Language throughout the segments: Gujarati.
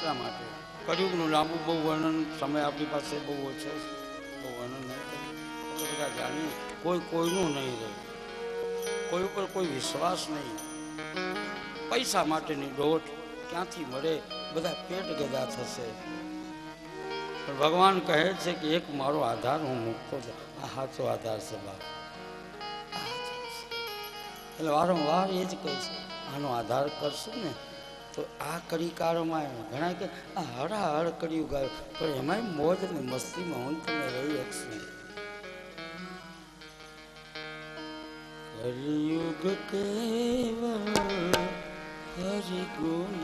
એટલા માટે કળિયુગનું લાંબુ બહુ વર્ણન સમય આપણી પાસે બહુ ઓછો છે, બહુ વર્ણન નહીં કર્યું. આપણે બધા જાણીએ કોઈ કોઈનું નહીં રહે, કોઈ ઉપર કોઈ વિશ્વાસ નહીં, પૈસા માટેની દોટ ક્યાંથી મળે, બધા પેટ ગદા થશે. પણ ભગવાન કહે છે કે એક મારો આધાર હું મૂકતો છું, આ સાચો આધાર છે બાપ. એટલે વારંવાર એ જ કહીશ, આનો આધાર કરશું ને તો આ કડીકાળમાં ઘણા કે આ હળહળ કળિયુગ આવ્યો, પણ એમાંય મોજ ને મસ્તીમાં હું તમે રહી શકશું. કલિયુગ કેવલ હરિ ગુણ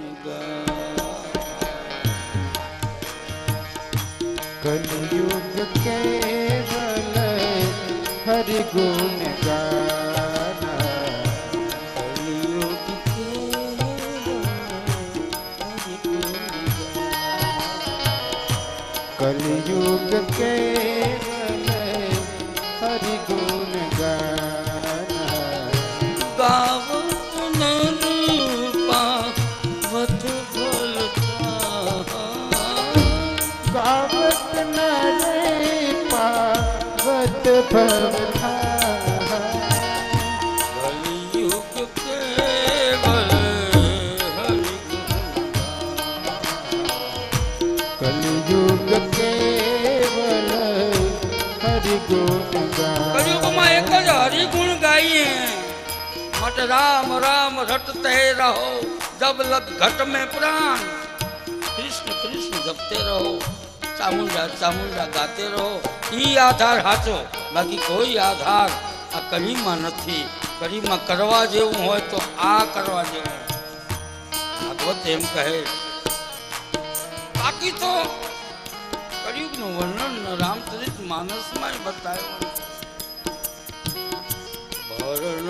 કલિયુગ કેવલ હરિ ગુણ कलियुग केवल हरि गुण गावत नर पावत फल गावत नर पावत फल कलियुग केवल हरि कलियुग केवल हरि गुण कलियुगમાં એક જ હરિગુણ ગાઈએ मट राम राम रटते रहो जब लग घट में प्राण, कृष्ण कृष्ण जपते रहो, चामुंडा चामुंडा गाते रहो. ई आधार हाचो, बाकी कोई आधार आ कलीमा नहीं. कलीमा करवा जेवुं होय तो आ करवा जेवुं. भागवत एम कहे. बाकी तो कलियुगનું વર્ણન રામચરિત માનસમાં बतायो. वर्ण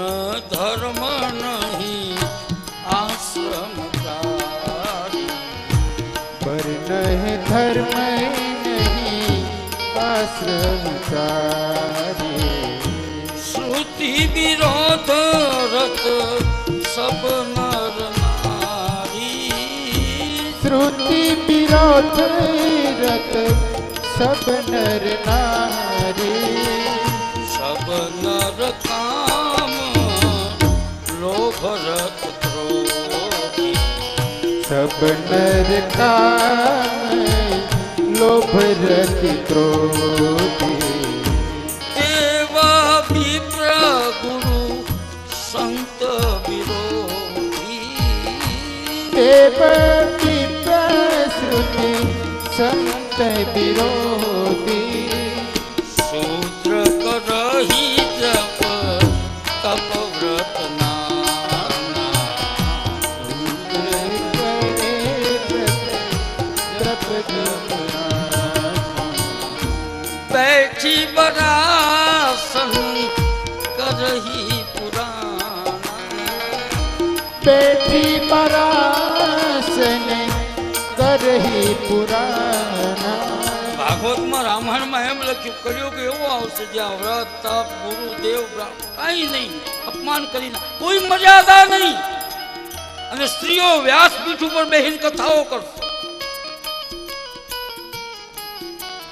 धर्म नहीं आश्रम कारी, वर्ण धर्म नहीं आश्रम कारी. श्रुति विरोध रत सब नर नारी, श्रुति विरोध रत सब नर नारी. सब नर काम लोभ रत क्रोधी, सब नर काम लोभ रत क्रोधी. देवा विप्र गुरु संत विरोधी, देव विप्र श्रुति संत विरोधी. शूद्र करही जप तप व्रत नाना, बैठी बरासन करही पुराना, बैठी बरासन करही पुराना. भागवत में रामायण में एम लख्यु कलियुग एवो आवशे ज्यां व्रत तप गुरु देव कई नहीं, अपमान करी कोई मर्यादा नहीं, अने स्त्रीओ व्यासपीठ पर बेहीन कथाओ करशे.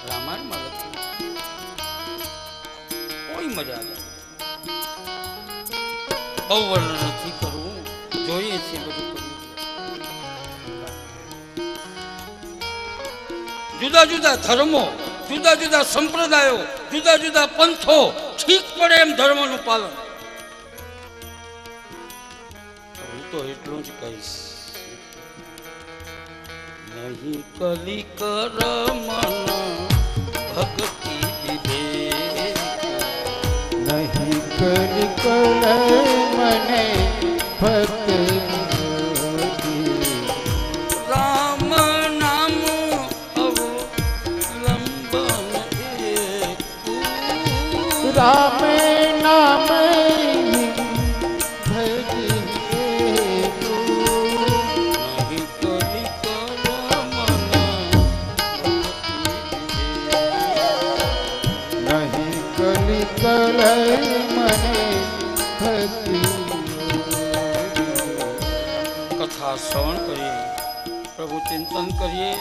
रामायण में लख्यु कोई मर्यादा बहु वर्णन नहीं करूं, जोईए छे बधुं करियुं. जुदा जुदा धर्मो, जुदा जुदा संप्रदायों, जुदा जुदा पंथो, ठीक पड़े एम धर्मनु पालन. हूँ तो एटलुं ज कहीश, नहीं कली कर मन भक्ति विवेक, नहीं कली कर मन भक्ति राम नाम अवलंबन एक, राम नाम कथा श्रवण करी પ્રભુ ચિંતન કરીએ.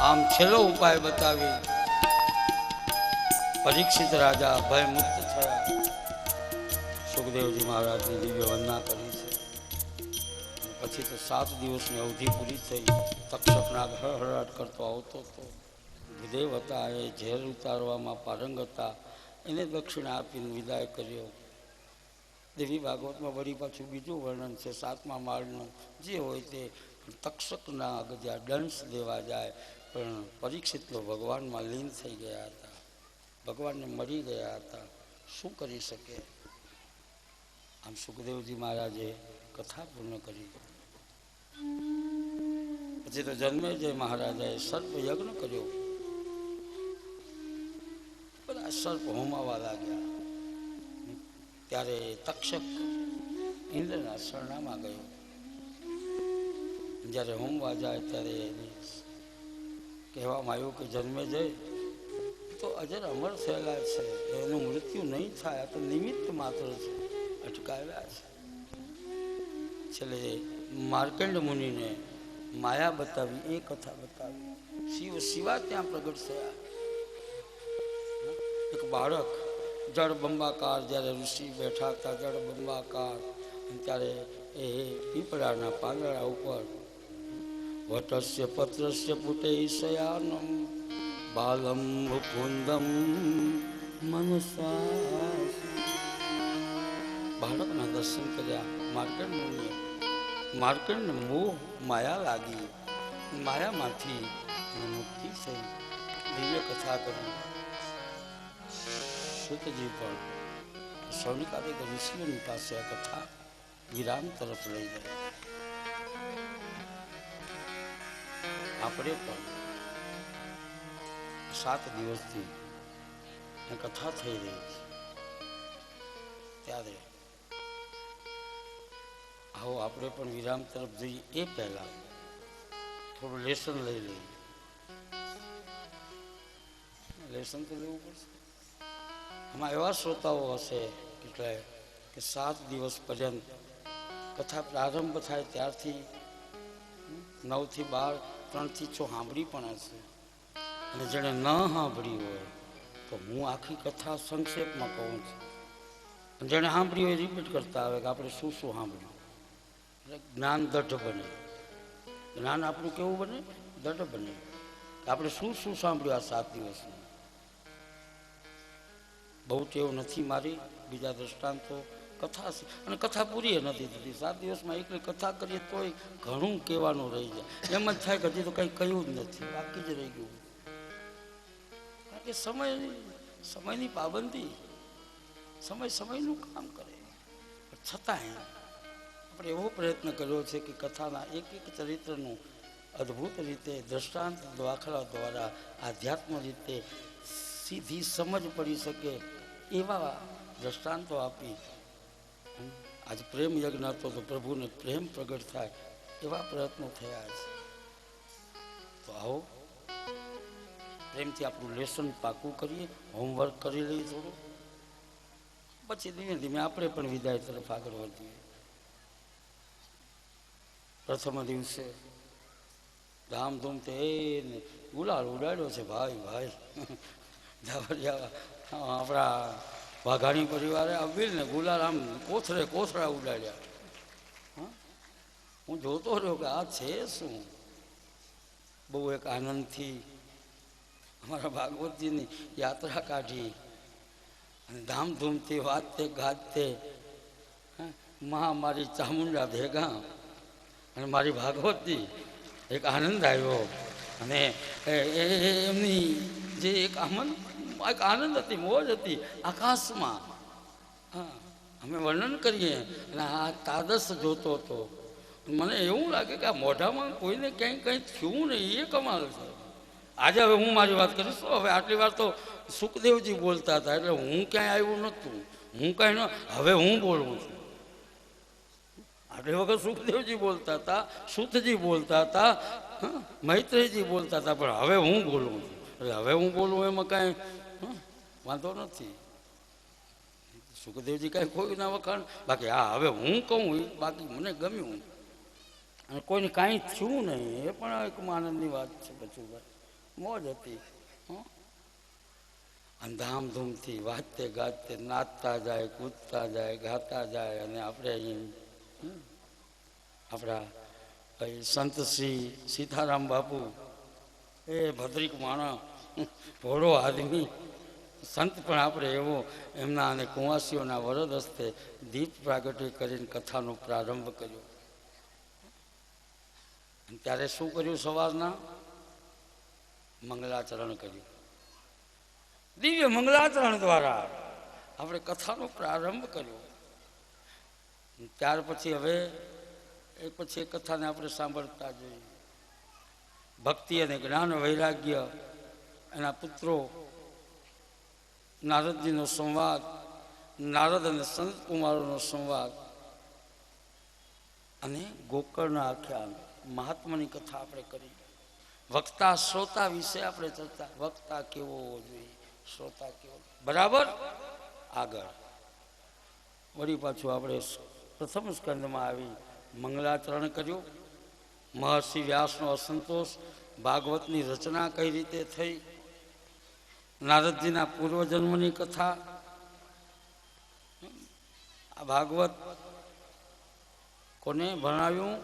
આમ છેલ્લો ઉપાય બતાવી પરીક્ષિત રાજા ભયમુક્ત થયા. સુખદેવજી મહારાજની દિવ્ય વંદના કરી છે. પછી તો 7 દિવસની અવધિ પૂરી થઈ. તક્ષકના હળહળાટ કરતો આવતો હતો. ભૂદેવ હતા, એ ઝેર ઉતારવામાં પારંગ હતા, એને દક્ષિણા આપીને વિદાય કર્યો. દેવી ભાગવતમાં વળી પાછું બીજું વર્ણન છે 7મા માળનું. જે હોય તે તક્ષકના જ્યાં દંશ દેવા જાય, પણ પરીક્ષિત તો ભગવાનમાં લીન થઈ ગયા હતા, ભગવાનને મળી ગયા હતા. શું કરી શકે? આમ સુખદેવજી મહારાજે કથા પૂર્ણ કરી. પછી તો જન્મેજય મહારાજાએ સર્પ યજ્ઞ કર્યો. બધા સર્પ હોમાવા લાગ્યા. ત્યારે તક્ષક ઇન્દ્રના શરણામાં ગયો. જ્યારે હોમવા જાય ત્યારે એને કહેવામાં આવ્યું કે જન્મેજય તો અજર અમર થયેલા છે, એનું મૃત્યુ નહીં થાય, આ તો નિમિત્ત માત્ર છે, અટકાવ્યા છે. છેલ્લે માર્કંડ મુનિને માયા બતાવી, એ કથા બતાવી. શિવા ત્યાં પ્રગટ થયા. એક બાળક જળબંબાકાર, જ્યારે ઋષિ બેઠા હતા જળબંબાકાર, ત્યારે એ પીપળાના પાંદડા ઉપર વટસ્ય પત્રસ્ય પુટે શયાનમ બાલમ મુકુંદમ મનસા, બાળકના દર્શન કર્યા માર્કંડ મુનિએ. માર્કંડને મોહ માયા લાગી, માયામાંથી મુક્તિ થઈ. દિવ્ય કથા કરી. સુતજી પણ સૌનિકાદિક ઋષિઓની પાસે આ કથા વિરામ તરફ લઈ ગયા. આપણે પણ 7 દિવસથી કથા થઈ રહી છે, ત્યારે આવો આપણે પણ વિરામ તરફ જઈએ. એ પહેલા થોડું લેસન લઈ લઈએ. લેસન તો લેવું પડશે. આમાં એવા શ્રોતાઓ હશે એટલે કે 7 દિવસ પર્યંત કથા પ્રારંભ થાય ત્યારથી 9 થી 12, 3 થી 6 સાંભળી પણ હશે. અને જેણે ન સાંભળી હોય તો હું આખી કથા સંક્ષેપમાં કહું છું. અને જેણે સાંભળી હોય રિપીટ કરતા આવે કે આપણે શું શું સાંભળ્યું. એટલે જ્ઞાન દઢ બને. જ્ઞાન આપણું કેવું બને? દઢ બને. આપણે શું શું સાંભળ્યું આ 7 દિવસમાં. બહુ ટેવ નથી મારી. બીજા દ્રષ્ટાંતો કથા છે, અને કથા પૂરી નથી થતી. 7 દિવસમાં એકલી કથા કરીએ તોય ઘણું કહેવાનું રહી જાય. એમ જ થાય કે હજી તો કંઈ કહ્યું જ નથી, બાકી જ રહી ગયું. કારણ કે સમયની પાબંદી, સમયનું કામ કરે. છતાંય આપણે એવો પ્રયત્ન કર્યો છે કે કથાના એક એક ચરિત્રનું અદ્ભુત રીતે દ્રષ્ટાંત દાખલા દ્વારા આધ્યાત્મ રીતે સીધી સમજ પડી શકે એવા દ્રષ્ટાંતો આપી. આજ પ્રેમ યજ્ઞ હતો તો પ્રભુને પ્રેમ પ્રગટ થાય એવા પ્રયત્નો થયા છે. તો આવો પ્રેમથી આપણું લેસન પાકું કરીએ, હોમવર્ક કરી લઈએ થોડું, પછી ધીમે ધીમે આપણે પણ વિદાય તરફ આગળ વધીએ. પ્રથમ દિવસે ધામધૂમથી એને ગુલાલ ઉડાડ્યો છે ભાઈ. આપણા વાઘાણી પરિવારે આવેલ ને ગુલાલ આમ કોથળા ઉડાડ્યા. હું જોતો રહ્યો કે આ છે શું. બહુ એક આનંદથી અમારા ભાગવતજીની યાત્રા કાઢી અને ધામધૂમથી વાજતે ગાજતે મારી ચામુંડા ભેગા અને મારી ભાગવતજી એક આનંદ આવ્યો. અને એમની જે એક આનંદ હતી, મોજ હતી આકાશમાં. અમે વર્ણન કરીએ અને આ તાદસ જોતો હતો. મને એવું લાગે કે આ મોઢામાં કોઈને ક્યાંય કંઈ થયું નહીં, એ કમાલ છે. આજે હવે હું મારી વાત કરીશ. હવે આટલી વાર તો સુખદેવજી બોલતા હતા, એટલે હું ક્યાંય આવ્યું નહોતું. હું કાંઈ ન, હવે હું બોલવું છું. આટલી વખત સુખદેવજી બોલતા હતા, સુતજી બોલતા હતા, મૈત્રેયજી બોલતા હતા, પણ હવે હું બોલવું છું. એટલે હવે હું બોલવું એમાં કાંઈ વાંધો નથી. સુખદેવજી કાંઈ કોઈ ના વખાણ, બાકી હા હવે હું કહું બાકી મને ગમ્યું. અને કોઈને કાંઈ થયું નહીં, એ પણ એક આનંદની વાત છે. પછી મોજ હતી. અને ધામધૂમથી વાજતે ગાજતે નાચતા જાય, કૂદતા જાય, ગાતા જાય. અને આપણે અહીં આપણા સંત શ્રી સીતારામ બાપુ, એ ભદ્રિક માણસ, ભોળો આદમી સંત, પણ આપણે એવો એમના અને કુંવાસીઓના વરદ હસ્તે દીપ પ્રાગટ્ય કરીને કથાનો પ્રારંભ કર્યો. ત્યારે શું કર્યું? સવારના મંગલાચરણ કર્યું. દિવ્ય મંગલાચરણ દ્વારા આપણે કથાનો પ્રારંભ કર્યો. ત્યાર પછી હવે એક પછી એક કથાને આપણે સાંભળતા જોઈએ. ભક્તિ અને જ્ઞાન વૈરાગ્ય, એના પુત્રો, નારદજીનો સંવાદ, નારદ અને સંત કુમારોનો સંવાદ, અને ગોકર્ણના આખ્યાન, મહાત્માની કથા આપણે કરી. વક્તા શ્રોતા વિશે આપણે ચર્ચા. વક્તા કેવો હોવો જોઈએ, શ્રોતા કેવો. બરાબર. આગળ વળી પાછું આપણે પ્રથમ સ્કંદમાં આવી મંગલાચરણ કર્યું. મહર્ષિ વ્યાસનો અસંતોષ, ભાગવતની રચના કઈ રીતે થઈ, નારદજીના પૂર્વજન્મની કથા. આ ભાગવત કોને ભણાવ્યું?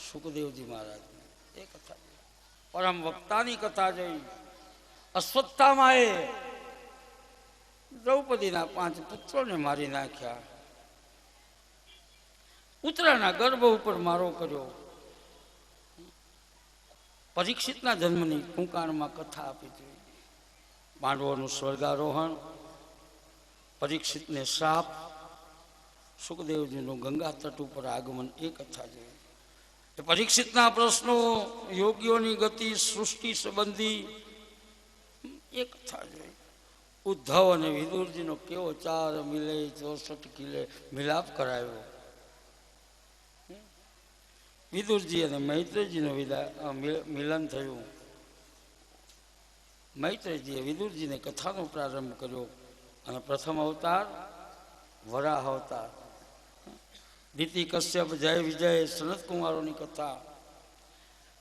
સુખદેવજી મહારાજ. એ કથા. પરમ વક્તાની કથા જોઈ. અશ્વત્થામાએ દ્રૌપદીના 5 પુત્રોને મારી નાખ્યા. ઉત્તરાના ગર્ભ ઉપર મારો કર્યો. પરીક્ષિતના જન્મની ટૂંકાણમાં કથા આપી હતી. પાંડવોનું સ્વર્ગારોહણ, પરીક્ષિતને શ્રાપ, સુખદેવજીનું ગંગા તટ ઉપર આગમન, એ કથા જોઈ. એ પરીક્ષિતના પ્રશ્નો, યોગીઓની ગતિ, સૃષ્ટિ સંબંધી, એ કથા જોઈ. ઉદ્ધવ અને વિદુરજીનો કેવો 4 મિલે 64 કિલે મિલાપ કરાયો. વિદુરજી અને મૈત્રેયજીનું મિલન થયું. મૈત્રેયજીએ વિદુરજીને કથાનો પ્રારંભ કર્યો. અને પ્રથમ અવતાર વરાહ અવતાર. દિતિ, કશ્યપ, જય વિજય, સનત કુમારોની કથા,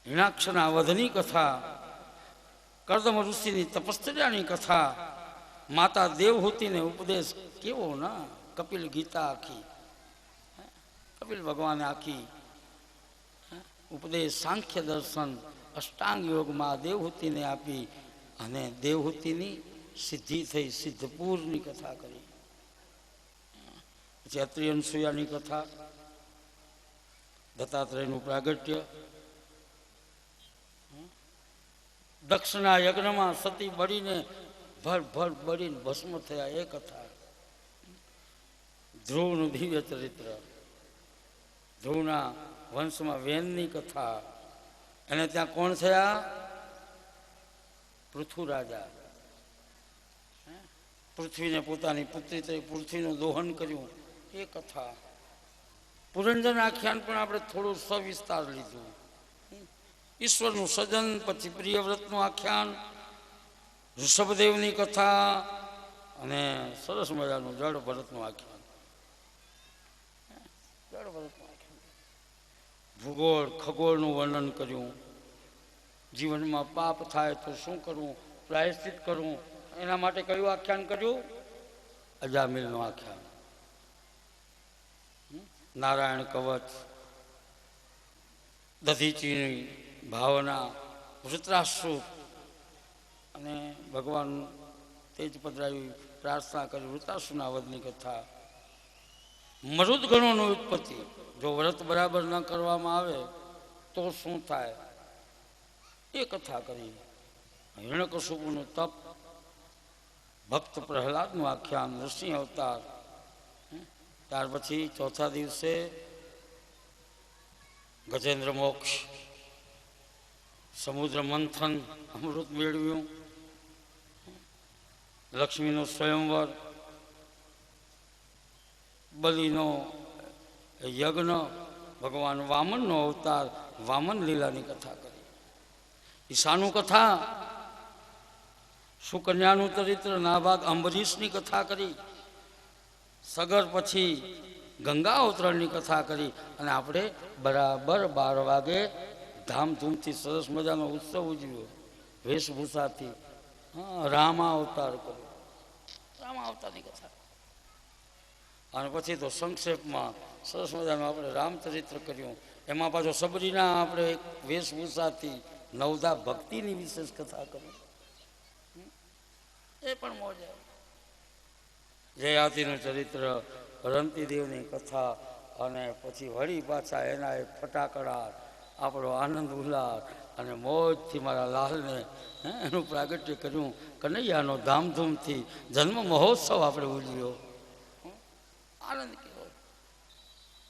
હિણાક્ષના વધની કથા, કર્દમ ઋષિની તપશ્ચર્યાની કથા, માતા દેવહૂતિને ઉપદેશ કેવો ના, કપિલ ગીતા આખી, કપિલ ભગવાને આખી ઉપદેશ, સાંખ્ય દર્શન, અષ્ટાંગ યોગમાં દેવહૂતિને આપી. અને દેવહૂતિની સિદ્ધિ થઈ, સિદ્ધપુરની કથા કરી. પછી અત્રિ અનસૂયાની કથા, દત્તાત્રેયનું પ્રાગટ્ય, દક્ષના યજ્ઞમાં સતી બળીને ભર બળીને ભસ્મ થયા, એ કથા. ધ્રુવનું દિવ્ય ચરિત્ર, ધ્રુવના વંશમાં વેનની કથા. અને ત્યાં કોણ થયા? પૃથુ રાજા. પૃથ્વીને પોતાની પુત્રી થઈ પૃથ્વીનું દોહન કર્યું, એ કથા. પુરંજન આખ્યાન પણ આપણે થોડું સવિસ્તાર લીધું. ઈશ્વરનું સજન, પછી પ્રિયવ્રતનું આખ્યાન, ઋષભદેવની કથા, અને સરસ મજાનું જળ ભરતનું આખ્યાન. જળ ભરતનું આખ્યાન. ભૂગોળ, ખગોળનું વર્ણન કર્યું. જીવનમાં પાપ થાય તો શું કરવું, પ્રાયશ્ચિત કરવું, એના માટે કયું આખ્યાન કર્યું? અજામિલનું આખ્યાન. નારાયણ કવચ, દધીચીની ભાવના, વૃત્રાસુર, અને ભગવાન તેજ પધરાવી પ્રાર્થના કરી વૃત્રાસુરના વધની કથા. મરુદગણોની ઉત્પત્તિ, જો વ્રત બરાબર ન કરવામાં આવે તો શું થાય, એ કથા કરી. હિરણ્યકશિપુનું તપ, ભક્ત પ્રહલાદનું આખ્યાન, નૃસિંહ અવતાર. ત્યાર પછી ચોથા દિવસે ગજેન્દ્ર મોક્ષ, સમુદ્ર મંથન, અમૃત મેળવ્યું, લક્ષ્મીનો સ્વયંવર, બલિનો યજ્ઞ, ભગવાન વામનનો અવતાર, વામન લીલાની કથા કરી. ઈશાનું કથા, સુકન્યાનું ચરિત્ર, નાભાગ અંબરીશની કથા કરી. સગર પછી ગંગા અવતરણની કથા કરી અને આપણે બરાબર 12 વાગે ધામધૂમથી સરસ મજાનો ઉત્સવ ઉજવ્યો વેશભૂષાથી. હા, રામા અવતાર કર્યો, રામા અવતારની કથા. અને પછી તો સંક્ષેપમાં સરસ મજાનું આપણે રામચરિત્ર કર્યું. એમાં પાછો સબરીના આપણે વેશભૂષાથી નવધા ભક્તિની વિશેષ કથા કરી. એ પણ મોજ આવી. જયાતિનું ચરિત્ર, રંતીદેવની કથા, અને પછી વળી પાછા એના એક ફટાકડા, આપણો આનંદ ઉલ્લાસ અને મોજથી મારા લાલને એનું પ્રાગટ્ય કર્યું. કનૈયાનો ધામધૂમથી જન્મ મહોત્સવ આપણે ઉજવ્યો. આનંદ કેવો!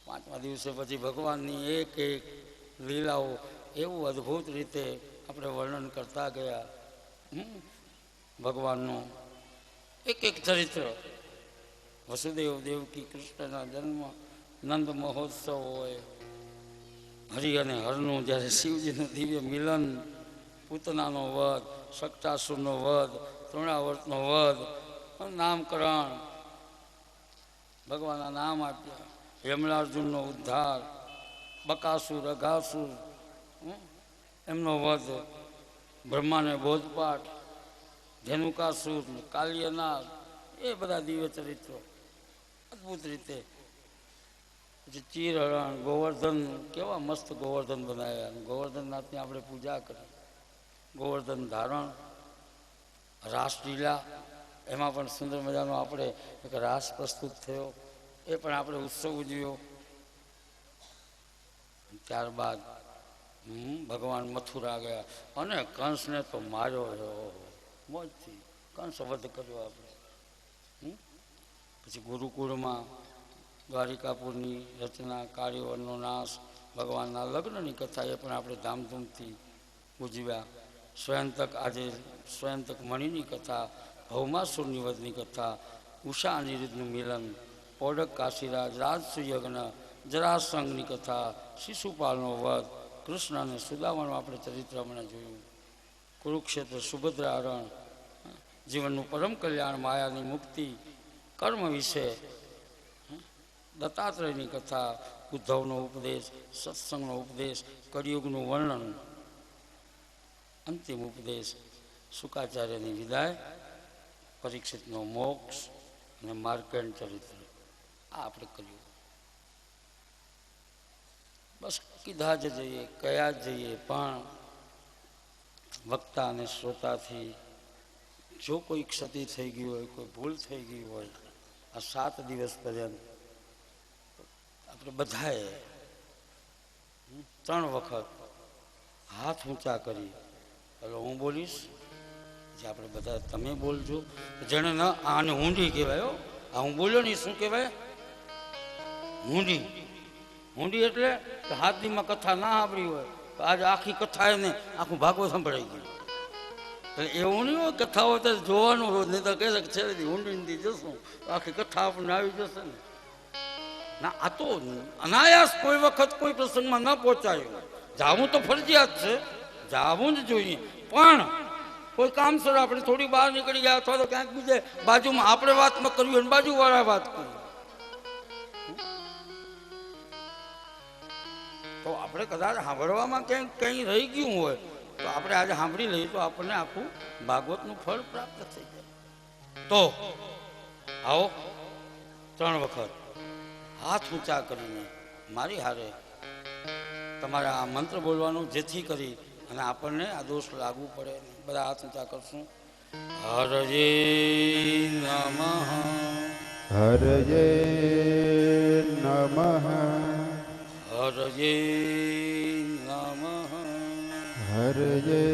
5મા દિવસે પછી ભગવાનની એક એક લીલાઓ એવું અદ્ભુત રીતે આપણે વર્ણન કરતા ગયા. ભગવાનનું એક એક ચરિત્ર, વસુદેવ દેવકી કૃષ્ણના જન્મ, નંદ મહોત્સવ હોય, હરિ અને હરનું જ્યારે શિવજીનું દિવ્ય મિલન, પૂતનાનો વધ, શક્તાસુરનો વધ, તૃણાવર્તનો વધ, નામકરણ, ભગવાનના નામ આપ્યા, યમલાર્જુનનો ઉદ્ધાર, બકાસુર અઘાસુર એમનો વધ, બ્રહ્માને બોધપાઠ, ધેનુકાસુર, કાલ્યનાગ, એ બધા દિવ્ય ચરિત્રો અદ્ભુત રીતે. પછી ચીરહરણ, ગોવર્ધન, કેવા મસ્ત ગોવર્ધન બનાવ્યા. ગોવર્ધનનાથની આપણે પૂજા કરી. ગોવર્ધન ધારણ, રાસલીલા, એમાં પણ સુંદર મજાનો આપણે એક રાસ પ્રસ્તુત થયો. એ પણ આપણે ઉત્સવ ઉજવ્યો. ત્યારબાદ ભગવાન મથુરા ગયા અને કંસને તો માર્યો મોજથી. કંસ વધ કર્યો આપણે. પછી ગુરુકુળમાં દ્વારિકાપુરની રચના, કાળીવરનો નાશ, ભગવાનના લગ્નની કથા, એ પણ આપણે ધામધૂમથી ઉજવ્યા. સ્વયંતક, આજે સ્વયંતક મણિની કથા, ભૌમાસુરની વધની કથા, ઉષા અનિરુદ્ધનું મિલન, પોડક કાશીરાજ, રાજસુયજ્ઞ, જરાસંઘની કથા, શિશુપાલનો વધ, કૃષ્ણ અને સુદામાનું આપણે ચરિત્ર હમણાં જોયું. કુરુક્ષેત્ર, સુભદ્રા હરણ, જીવનનું પરમ કલ્યાણ, માયાની મુક્તિ, કર્મ વિશે, દત્તાત્રેયની કથા, ઉદ્ધવનો ઉપદેશ, સત્સંગનો ઉપદેશ, કળિયુગનું વર્ણન, અંતિમ ઉપદેશ, શુકાચાર્યની વિદાય, પરીક્ષિતનો મોક્ષ અને માર્કંડ ચરિત્ર. આ આપણે કર્યું. બસ કીધા જ જઈએ, કયા જ જઈએ, પણ વક્તા અને શ્રોતાથી જો કોઈ ક્ષતિ થઈ ગઈ હોય, કોઈ ભૂલ થઈ ગઈ હોય, આ 7 દિવસ પર્યંત આપણે બધાએ 3 વખત હાથ ઊંચા કરી, એટલે હું બોલીશ, જે આપણે બધા તમે બોલજો. જેણે ન, આને હુંડી કહેવાય. આ હું બોલ્યો ને શું કહેવાય? હુંડી. હુંડી એટલે હાથ દીમાં કથા ના સાંભળી હોય તો આજે આખી કથા એને આખું ભાગવત સંભળાઈ ગયું. એટલે એવું નહીં હોય, કથા હોય તો જોવાનું રોજ, નહીં તો કહે છે કે છેલ્લેથી ઊંડી જશું તો આખી કથા આપણને આવી જશે ને. ના, આ તો અનાયાસ કોઈ વખત કોઈ પ્રસંગમાં ન પહોંચાયું. જાવું તો ફરજિયાત છે, જાવું જ જોઈએ, પણ કોઈ કામસર આપણે થોડી બહાર નીકળી ગયા અથવા તો ક્યાંક બીજે બાજુમાં આપણે વાત ન કરવી અને બાજુવાળા વાત કરવી, તો આપણે કદાચ સાંભળવામાં ક્યાંક કંઈ રહી ગયું હોય તો આપણે આજે સાંભળી લઈએ તો આપણને આખું ભાગવતનું ફળ પ્રાપ્ત થઈ જાય. તો આવો 3 વખત હાથ ઊંચા કરીને મારી હારે તમારે આ મંત્ર બોલવાનો, જેથી કરી અને આપણને આ દોષ લાગુ પડે. બધા હાથ ઊંચા કરશું. હરજે નમઃ, હરજે નમઃ, હરજે નમઃ, હરજે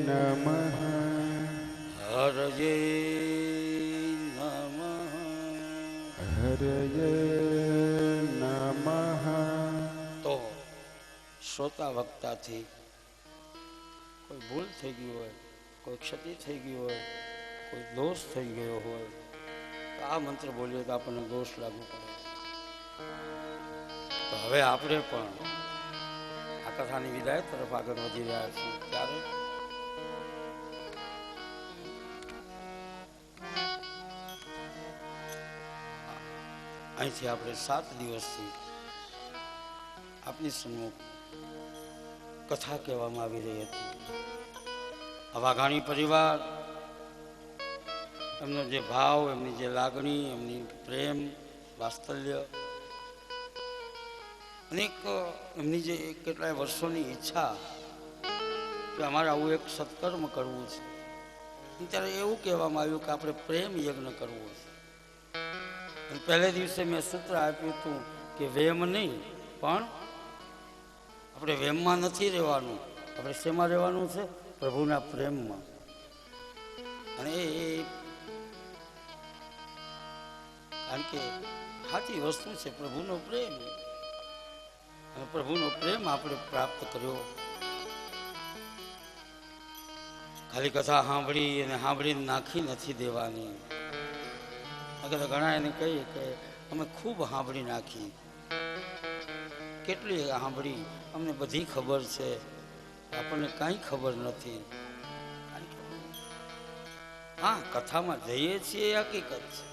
નમઃ, હરજે નમઃ. હરજે નમઃ. તો શ્રોતા વક્તાથી કોઈ ભૂલ થઈ ગઈ હોય, કોઈ ક્ષતિ થઈ ગઈ હોય, કોઈ દોષ થઈ ગયો હોય તો આ મંત્ર બોલીએ તો આપણને દોષ લાગુ પડે. તો હવે આપણે પણ આ કથાની વિદાય તરફ આગળ વધી રહ્યા છીએ. ત્યારે અહીંથી આપણે 7 દિવસથી આપની સન્મુખ કથા કહેવામાં આવી રહી હતી. આ વાઘાણી પરિવાર, એમનો જે ભાવ, એમની જે લાગણી, એમની પ્રેમ, વાત્સલ્ય, અનેક એમની જે કેટલાય વર્ષોની ઈચ્છા કે અમારે આવું એક સત્કર્મ કરવું છે, ત્યારે એવું કહેવામાં આવ્યું કે આપણે પ્રેમ યજ્ઞ કરવો છે. અને પહેલે દિવસે મેં સૂત્ર આપ્યું હતું કે વેમ નહીં, પણ આપણે વેમમાં નથી રહેવાનું, આપણે શેમાં રહેવાનું છે? પ્રભુના પ્રેમમાં. અને એ કારણ કે સાચી વસ્તુ છે પ્રભુનો પ્રેમ, અને પ્રભુનો પ્રેમ આપણે પ્રાપ્ત કર્યો. ખાલી કથા સાંભળી અને સાંભળીને નાખી નથી દેવાની. અગર ઘણા એને કહીએ કે અમે ખૂબ સાંભળી નાખી, કેટલી સાંભળી, અમને બધી ખબર છે, આપણને કાંઈ ખબર નથી. હા, કથામાં જઈએ છીએ એ હકીકત છે.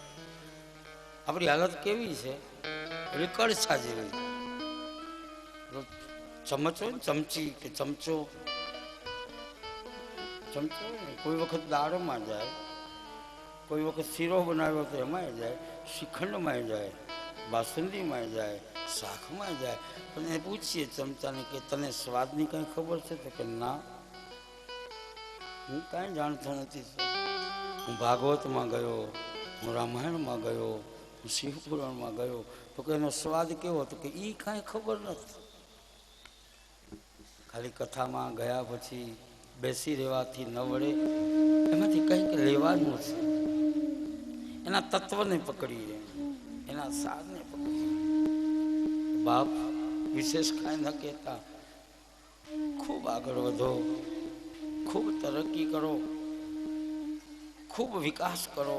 આપણી હાલત કેવી છે? એટલે કળછા જેવી. ચમચો ને ચમચી કે ચમચો, ચમચો કોઈ વખત દાળમાં જાય, કોઈ વખત શીરો બનાવ્યો તો એમાંય જાય, શ્રીખંડમાં જાય, બાસુંદીમાં જાય, શાકમાં જાય. પણ એ પૂછીએ ચમચાને કે તને સ્વાદની કંઈ ખબર છે? તો કે ના, હું કાંઈ જાણતો નથી. હું ભાગવતમાં ગયો, હું રામાયણમાં ગયો, હું શિવપુરાણમાં ગયો, તો કે એનો સ્વાદ કેવો? તો કે એ કાંઈ ખબર નથી. ખાલી કથામાં ગયા પછી બેસી રહેવાથી ન વળે, એમાંથી કંઈક લેવાનું છે. એના તત્વને પકડીએ, એના સારને પકડીએ. બાપ વિશેષ કાંઈ ન કહેતા, ખૂબ આગળ વધો, ખૂબ તરક્કી કરો, ખૂબ વિકાસ કરો.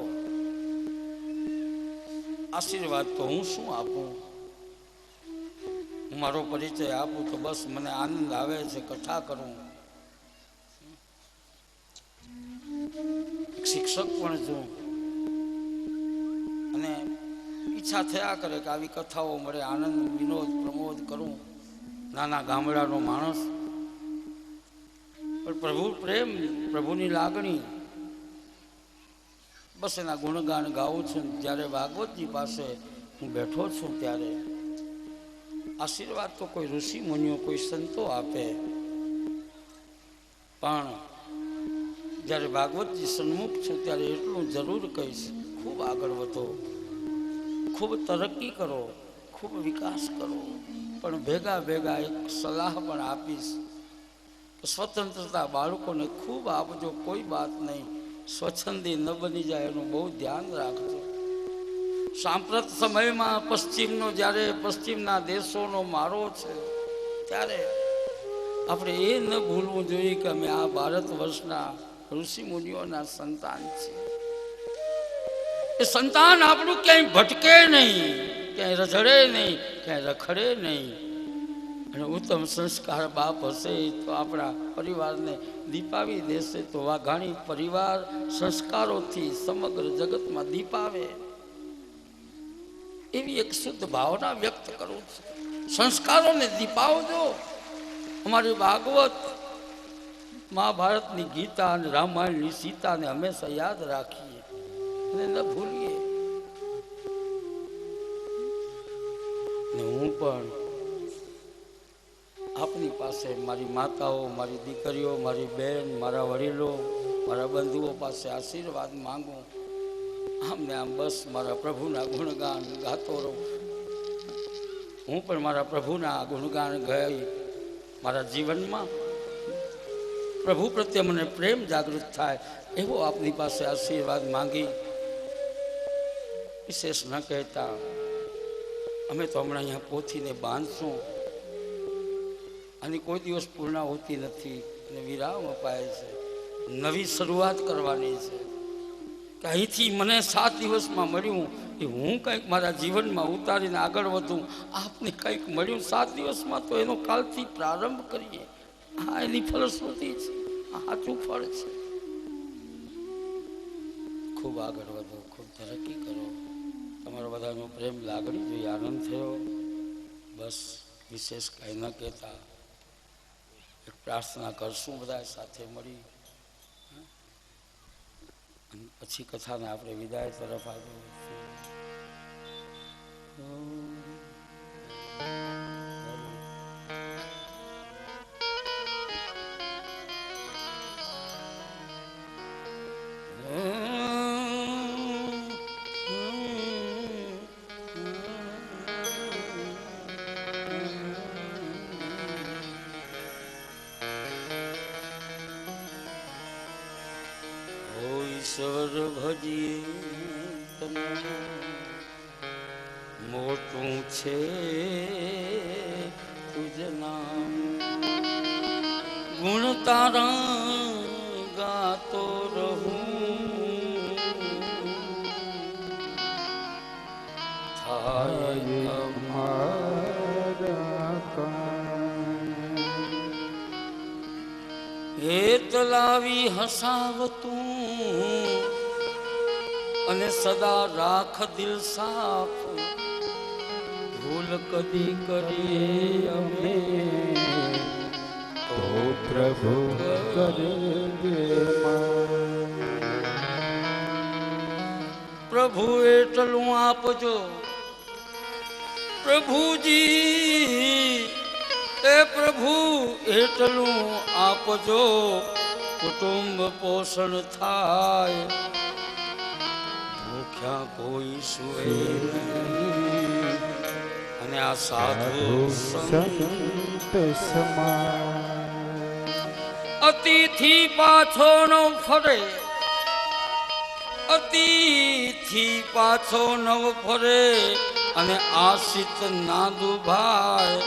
આશીર્વાદ તો હું શું આપું? હું મારો પરિચય આપું તો બસ મને આનંદ આવે છે, કથા કરું. શિક્ષક પણ છું, અને ઈચ્છા થયા કરે કે આવી કથાઓ મળે, આનંદ વિનોદ પ્રમોદ કરું. નાના ગામડાનો માણસ, પણ પ્રભુ પ્રેમ, પ્રભુની લાગણી, બસ એના ગુણગાન ગાઉં છું. જ્યારે ભાગવતજી પાસે હું બેઠો છું ત્યારે આશીર્વાદ તો કોઈ ઋષિ મુનિઓ, કોઈ સંતો આપે, પણ જ્યારે ભાગવતજી સન્મુખ છું ત્યારે એટલું જરૂર કહીશ, ખૂબ આગળ વધો, ખૂબ તરક્કી કરો, ખૂબ વિકાસ કરો. પણ ભેગા ભેગા એક સલાહ પણ આપીશ કે સ્વતંત્રતા બાળકોને ખૂબ આપજો, કોઈ વાત નહીં, સ્વચ્છંદી ન બની જાય એનું બહુ ધ્યાન રાખજો. સાંપ્રત સમયમાં પશ્ચિમનો, જ્યારે પશ્ચિમના દેશોનો મારો છે, ત્યારે આપણે એ ન ભૂલવું જોઈએ કે અમે આ ભારત વર્ષના ઋષિ મુનિઓના સંતાન છીએ. એ સંતાન આપણું ક્યાંય ભટકે નહીં, ક્યાંય રઝળે નહીં, ક્યાંય રખડે નહીં. અને ઉત્તમ સંસ્કાર બાપ હશે તો આપણા પરિવારને દીપાવી દેશે. તો વાઘાણી પરિવાર સંસ્કારોથી સમગ્ર જગતમાં દીપાવે, એવી એક શુદ્ધ ભાવના વ્યક્ત કરું છું. સંસ્કારોને દીપાવજો. અમારી ભાગવત, મહાભારતની ગીતા અને રામાયણની સીતાને હંમેશા યાદ રાખીએ અને ન ભૂલીએ. ને હું પણ આપની પાસે, મારી માતાઓ, મારી દીકરીઓ, મારી બહેન, મારા વડીલો, મારા બંધુઓ પાસે આશીર્વાદ માંગું. આમને આમ બસ મારા પ્રભુના ગુણગાન ગાતો રહું. હું પણ મારા પ્રભુના ગુણગાન ગાઈ મારા જીવનમાં પ્રભુ પ્રત્યે મને પ્રેમ જાગૃત થાય એવો આપની પાસે આશીર્વાદ માંગી. વિશેષ ન કહેતા, અમે તો હમણાં અહીંયા પોથીને બાંધશું, આની કોઈ દિવસ પૂર્ણ હોતી નથી અને વિરામ અપાય છે. નવી શરૂઆત કરવાની છે કે અહીંથી મને 7 દિવસમાં મળ્યું એ હું કંઈક મારા જીવનમાં ઉતારીને આગળ વધું. આપને કંઈક મળ્યું 7 દિવસમાં, તો એનો કાલથી પ્રારંભ કરીએ. આ એની ફલશ્રુતિ છે, આ સાચું ફળ છે. ખૂબ આગળ વધો, ખૂબ તરક્કી કરો. તમારો બધાનો પ્રેમ લાગણી જોઈ આનંદ થયો. બસ વિશેષ કાંઈ ન કહેતા એક પ્રાર્થના કરશું બધા સાથે મળી, અને પછી કથાને આપણે વિદાય તરફ આગળ વધશું. ઈશ્વર ભજીએ તને મોટું છે તુજ નામ, ગુણ તારા ગાતો રહું, થાય અમારા કામ. હેત લાવી હસાવતું અને સદા રાખ દિલ સાફ, ભૂલ કદી કરીએ અમે તો પ્રભુ કરજે માફ. પ્રભુ એટલું આપજો પ્રભુજી, એ પ્રભુ એટલું આપજો, કુટુંબ પોષણ થાય, ભૂખ્યા કોઈ સુવે નહીં, અને આ સાધુ સંત સમાન. અતિથિ પાછો ન ફરે, અતિથિ પાછો ન ફરે, અને આશિત ના દુભાય,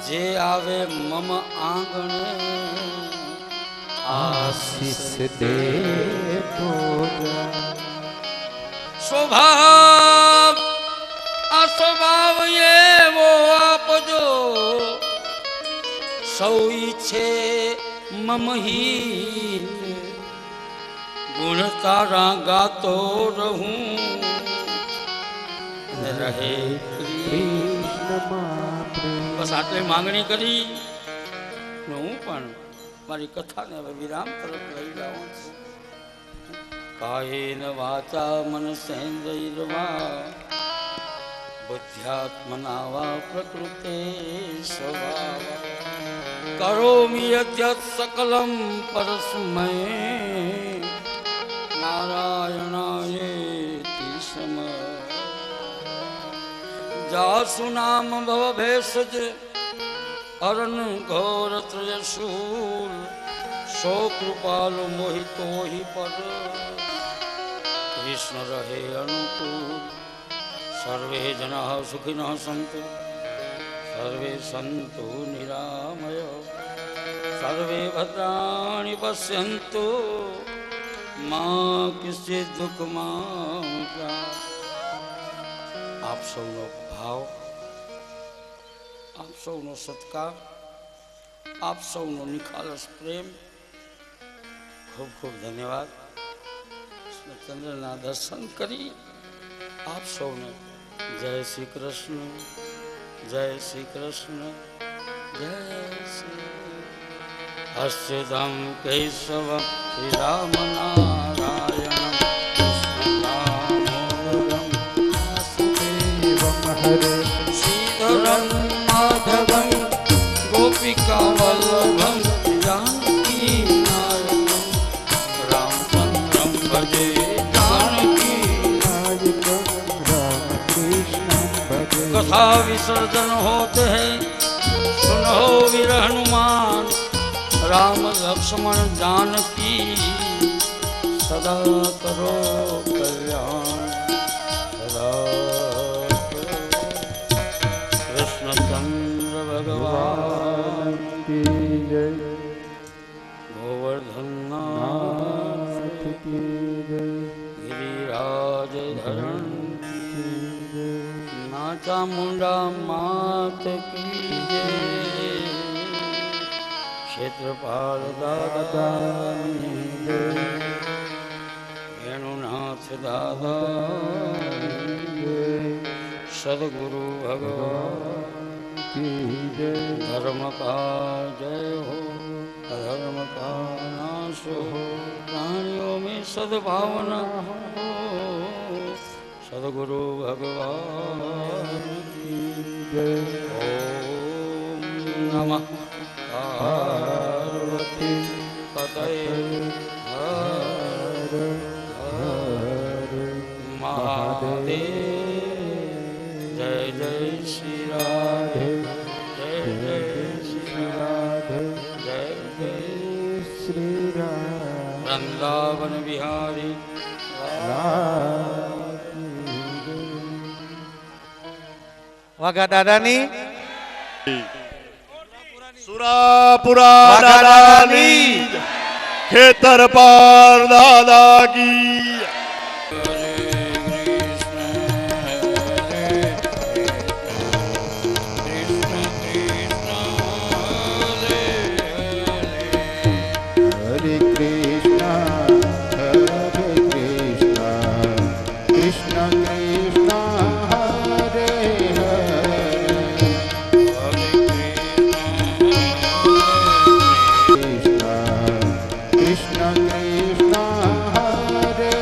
જે આવે મમ આંગણે આશીષ દે સ્વભાવ, આ સ્વભાવ એવો આપજો, સૌ ઈચ્છે મમ હિત, ગુણ તારા ગાતો રહું, રહે બસ આટલી માંગણી કરી. હું પણ મારી કથાને હવે વિરામ તરફ લઈ જાઉં છું. કાયેન વાચા મનસેન્દ્રિયર્વા બુદ્ધ્યાત્મના વા પ્રકૃતે સ્વભાવ, કરોમિ યદ્યત સકલમ પરસ્મૈ નારાયણાયેતિ સમ. જાસુ નામ ભવ ભેષજ અરન ઘોર ત્રયશૂલ, સો કૃપાલ મોહિતો હિ પર, કૃષ્ણ રહે અનુકૂળ. સર્વે જના સુખિનઃ સંતુ, સર્વે સંતુ નિરામય, સર્વે ભદ્રાણિ પશ્યન્તુ, મા કિંચિત દુઃખમાં. આપ સૌનો ભાવ, આપ સૌનો સત્કાર, આપ સૌનો નિખાલસ પ્રેમ, ખૂબ ખૂબ ધન્યવાદ. ચંદ્રના દર્શન કરી આપ સૌને જય શ્રી કૃષ્ણ, જય શ્રી કૃષ્ણ, જય શ્રી. અસ્યદમ કેશવ શ્રી રામ નારાયણ હરે શ્રીધરમ માધવમ ગોપિકા વલ્લભમ જાનકી નાયકમ રામચંદ્રમ ભજે જાનકી નાયકમ રામ કૃષ્ણ ભજે. कथा विसर्जन होते हैं सुनो वीर हनुमान, राम लक्ष्मण जानकी सदा करो कल्याण, सदा कृष्णचंद्र भगवान की જય. गोवर्धन નાથ કી જય. गिरिराज धरण કી જય. नाचा मुंडा मात की जय, क्षेत्रपाल दादानी जय, वेणुनाथ दादा सदगुरु भगवान की जय। धर्म का जय हो, अधर्म का नाश हो, प्राणियों में सद्भावना हो, सदगुरु भगवान की जय। ओम नमः पार्वती पतये हर हर महादेव। जय जय श्री राधे, जय जय श्री राधे, जय जय श्री राम वृंदावन बिहारी વાઘા દાદાની સુરાપુરા દાદાની ખેતર પાર દાદા की हरे कृष्णा कृष्ण कृष्णा हरे हरे कृष्ण कृष्ण हरे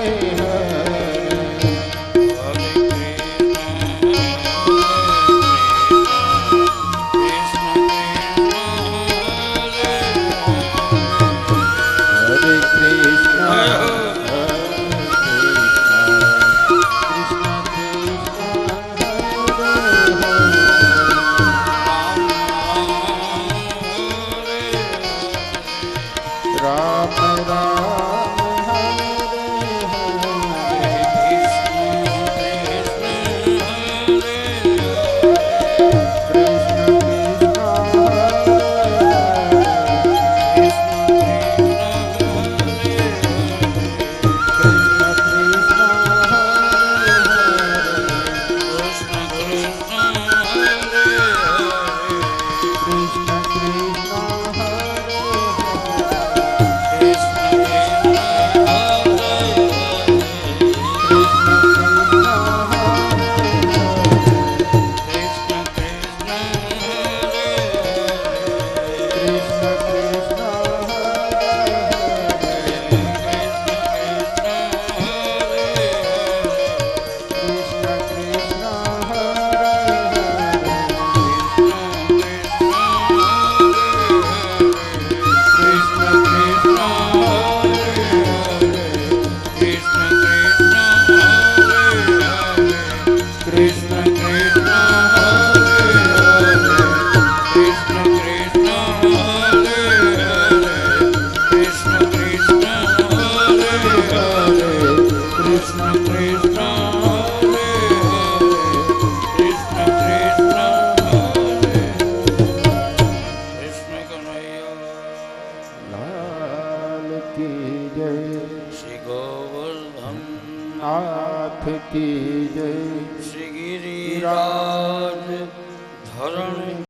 हरे कृष्णा राम राम हरे हरे कृष्ण कृष्ण लाल की जय। श्री गोवर्धन नाथ की जय। श्री गिरिराज धरण